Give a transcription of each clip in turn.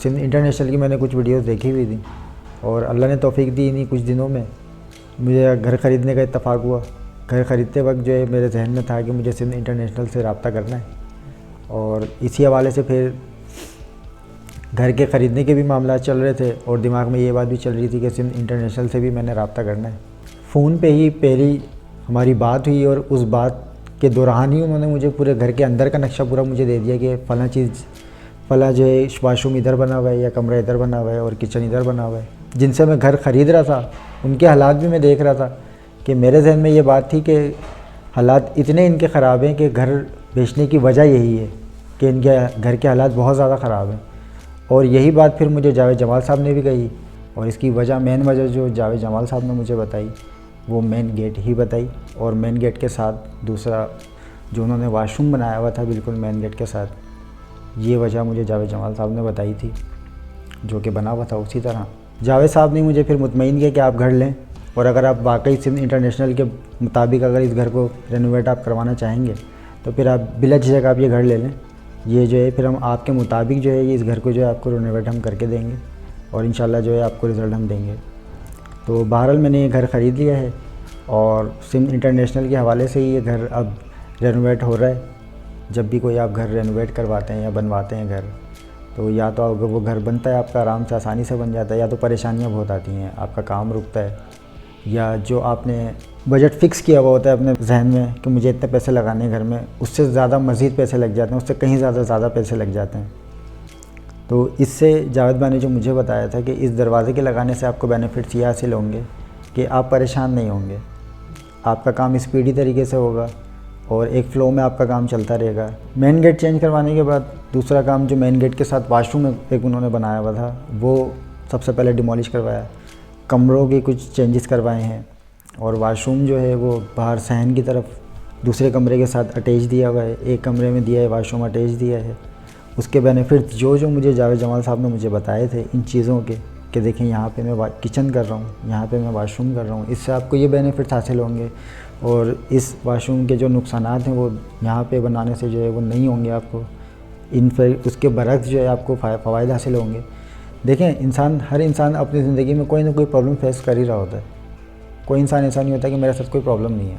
Sindh international की मैंने कुछ वीडियोस देखी हुई थी और अल्लाह ने तौफीक दी इन्हीं कुछ दिनों में मुझे घर ख़रीदने का इत्तेफाक हुआ। घर ख़रीदते वक्त जो है मेरे जहन में था कि मुझे सिंध इंटरनेशनल से रब्ता करना है और इसी हवाले से फिर घर के ख़रीदने के भी मामला चल रहे थे और दिमाग में ये बात भी चल रही थी कि सिंध इंटरनेशनल से भी मैंने रब्ता करना है। फ़ोन पे ही पहली हमारी बात हुई और उस बात के दौरान ही उन्होंने मुझे पूरे घर के अंदर का नक्शा पूरा मुझे दे दिया कि फ़लाँ जो है वाशरूम इधर बना हुआ है या कमरा इधर बना हुआ है और किचन इधर बना हुआ है। जिनसे मैं घर ख़रीद रहा था उनके हालात भी मैं देख रहा था कि मेरे जहन में ये बात थी कि हालात इतने इनके ख़राब हैं कि घर बेचने की वजह यही है कि इनके घर के हालात बहुत ज़्यादा ख़राब हैं। और यही बात फिर मुझे जावेद जमाल साहब ने भी कही और इसकी वजह मेन वजह जो जावेद जमाल साहब ने मुझे बताई वो मेन गेट ही बताई और मेन गेट के साथ दूसरा जो उन्होंने वाशरूम बनाया हुआ था बिल्कुल मेन गेट के साथ, ये वजह मुझे जावेद जमाल साहब ने बताई थी जो कि बना हुआ था उसी तरह। जावेद साहब ने मुझे फिर मुतमईन किया कि आप घर लें और अगर आप वाकई सिंध इंटरनेशनल के मुताबिक अगर इस घर को रेनोवेट आप करवाना चाहेंगे तो फिर आप बिला झिझक आप ये घर ले लें। ये जो है फिर हम आपके मुताबिक जो है ये इस घर को जो है आपको रेनोवेट हम करके देंगे और इंशाल्लाह जो है आपको रिज़ल्ट हम देंगे। तो बहरहाल मैंने ये घर ख़रीद लिया है और सिंध इंटरनेशनल के हवाले से ही ये घर अब रेनोवेट हो रहा है। जब भी कोई आप घर रेनोवेट करवाते हैं या बनवाते हैं घर, तो या तो अगर वो घर बनता है आपका आराम से आसानी से बन जाता है या तो परेशानियाँ बहुत आती हैं, आपका काम रुकता है या जो आपने बजट फ़िक्स किया हुआ होता है अपने जहन में कि मुझे इतने पैसे लगाने हैं घर में, उससे ज़्यादा मज़ीद पैसे लग जाते हैं, उससे कहीं ज़्यादा पैसे लग जाते हैं। तो इससे जावेद भाई ने जो मुझे बताया था कि इस दरवाज़े के लगाने से आपको बेनिफिट्स ये हासिल होंगे कि आप परेशान नहीं होंगे, आपका काम स्पीडी तरीके से होगा और एक फ़्लो में आपका काम चलता रहेगा। मेन गेट चेंज करवाने के बाद दूसरा काम जो मेन गेट के साथ वाशरूम एक उन्होंने बनाया हुआ था वो सबसे पहले डिमोलिश करवाया, कमरों के कुछ चेंजेस करवाए हैं और वाशरूम जो है वो बाहर सहन की तरफ दूसरे कमरे के साथ अटैच दिया हुआ है, एक कमरे में दिया है वाशरूम अटैच दिया है। उसके बेनिफिट्स जो मुझे जावेद जमाल साहब ने मुझे बताए थे इन चीज़ों के कि देखें यहाँ पे मैं किचन कर रहा हूँ, यहाँ पे मैं वाशरूम कर रहा हूँ, इससे आपको ये बेनिफिट्स हासिल होंगे और इस वाशरूम के जो नुकसानात हैं वो यहाँ पे बनाने से जो है वो नहीं होंगे आपको, उसके बरक्स जो है आपको फ़वाइद हासिल होंगे। देखें हर इंसान अपनी ज़िंदगी में कोई ना कोई प्रॉब्लम फेस कर ही रहा होता है, कोई इंसान ऐसा नहीं होता कि मेरे साथ कोई प्रॉब्लम नहीं है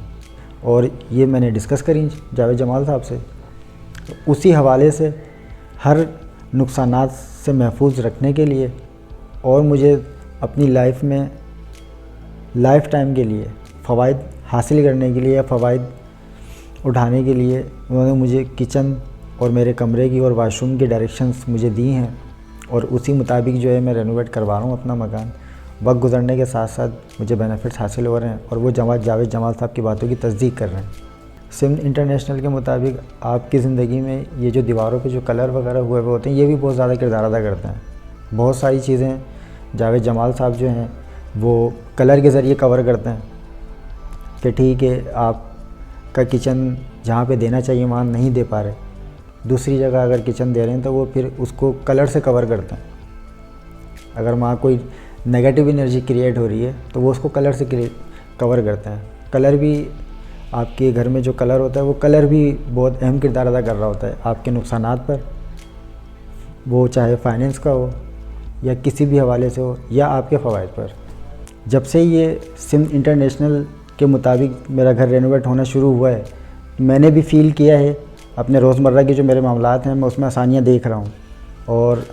और ये मैंने डिस्कस करी जावेद जमाल साहब से। तो उसी हवाले से हर नुकसानात से महफूज रखने के लिए और मुझे अपनी लाइफ में लाइफ टाइम के लिए फ़वाइद हासिल करने के लिए या फ़वाइद उठाने के लिए उन्होंने मुझे किचन और मेरे कमरे की और वाशरूम की डायरेक्शंस मुझे दी हैं और उसी मुताबिक जो है मैं रेनोवेट करवा रहा हूँ अपना मकान। वक्त गुजरने के साथ साथ मुझे बेनिफिट्स हासिल हो रहे हैं और वो जावेद जमाल साहब की बातों की तस्दीक कर रहे हैं। सिंध इंटरनेशनल के मुताबिक आपकी ज़िंदगी में ये जो दीवारों पे जो कलर वगैरह हुए होते हैं ये भी बहुत ज़्यादा किरदार अदा करते हैं। बहुत सारी चीज़ें जावेद जमाल साहब जो हैं वो कलर के ज़रिए कवर करते हैं कि ठीक है आपका किचन जहाँ पे देना चाहिए वहाँ नहीं दे पा रहे, दूसरी जगह अगर किचन दे रहे हैं तो वो फिर उसको कलर से कवर करते हैं। अगर वहाँ कोई नेगेटिव एनर्जी क्रिएट हो रही है तो वो उसको कलर से कवर करते हैं। कलर भी आपके घर में जो कलर होता है वो कलर भी बहुत अहम किरदार अदा कर रहा होता है आपके नुकसानात पर, वो चाहे फाइनेंस का हो या किसी भी हवाले से हो या आपके फ़वाइद पर। जब से ये सिंध इंटरनेशनल के मुताबिक मेरा घर रेनोवेट होना शुरू हुआ है मैंने भी फ़ील किया है अपने रोज़मर्रा के जो मेरे मामलात हैं मैं उसमें आसानियाँ देख रहा हूँ और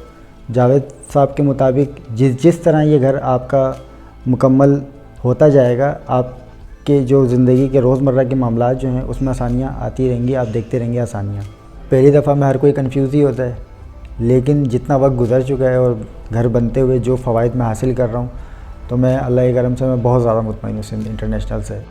जावेद साहब के मुताबिक जिस तरह ये घर आपका मुकम्मल होता जाएगा आपके जो ज़िंदगी के रोज़मर्रा के मामलात जो हैं उसमें आसानियाँ आती रहेंगी, आप देखते रहेंगे आसानियाँ। पहली दफ़ा में हर कोई कन्फ्यूज़ ही होता है, लेकिन जितना वक्त गुजर चुका है और घर बनते हुए जो फ़वाइद मैं हासिल कर रहा हूँ तो मैं अल्लाह के करम से मैं बहुत ज़्यादा मुतमईन हूँ सिंध इंटरनेशनल से।